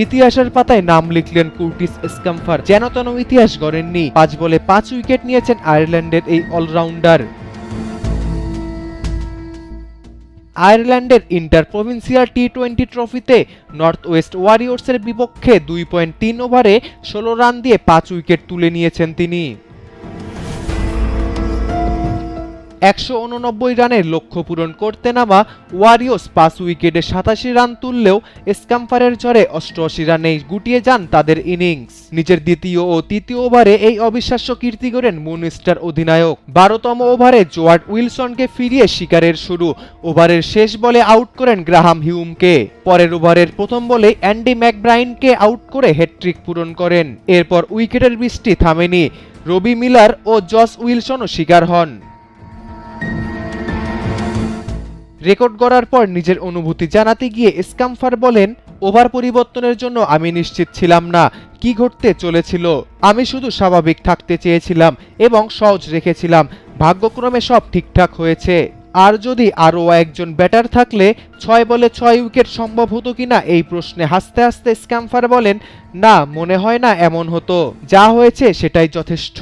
ইতিহাসের পাতায় নাম লিখলেন কুর্টিস স্ক্যাম্পার। যেন তেন ইতিহাস গড়েননি, 5 বলে 5 উইকেট নিয়েছেন আয়ারল্যান্ডের এই অলরাউন্ডার। আয়ারল্যান্ডের ইন্টার প্রভিন্সিয়াল টি-20 ট্রফিতে নর্থ ওয়েস্ট ওয়ারিয়র্সের বিপক্ষে 2.3 ওভারে 16 রান দিয়ে 5 উইকেট তুলে নিয়েছেন তিনি। 189 রানের লক্ষ্য পূরণ করতে নামা ওয়ারিয়র্স 5 উইকেটে 87 রান তুললেও স্ক্যাম্পারের ঝড়ে 88 রানেই গুটিয়ে যান তাদের ইনিংস। নিজের দ্বিতীয় ও তৃতীয় ওভারে এই অবিশ্বাস্য কীর্তি গড়েন মুনস্টার অধিনায়ক। 12তম ওভারে জোয়ার্ড উইলসনকে ফিরিয়ে শিকারের শুরু। ওভারের শেষ বলে আউট করেন গ্রাহাম হিউমকে। পরের ওভারের প্রথম বলে অ্যান্ডি ম্যাকব্রাইনকে আউট করে হ্যাটট্রিক পূরণ করেন। এরপর উইকেটের বৃষ্টি থামেনি, রবি মিলার ও জস উইলসনও শিকার হন। রেকর্ড গড়ার পর নিজের অনুভূতি জানাতে গিয়ে স্ক্যাম্পার বলেন, ওভার পরিবর্তনের জন্য আমি নিশ্চিত ছিলাম না কি ঘটতে চলেছিল। আমি শুধু স্বাভাবিক থাকতে চেয়েছিলাম এবং সহজ রেখেছিলাম। ভাগ্যক্রমে সব ঠিকঠাক হয়েছে। আর যদি আরও একজন ব্যাটার থাকলে 6 বলে 6 উইকেট সম্ভব হতো কিনা এই প্রশ্নে হাসতে হাসতে স্ক্যাম্পার বলেন, না, মনে হয় না এমন হতো। যা হয়েছে সেটাই যথেষ্ট।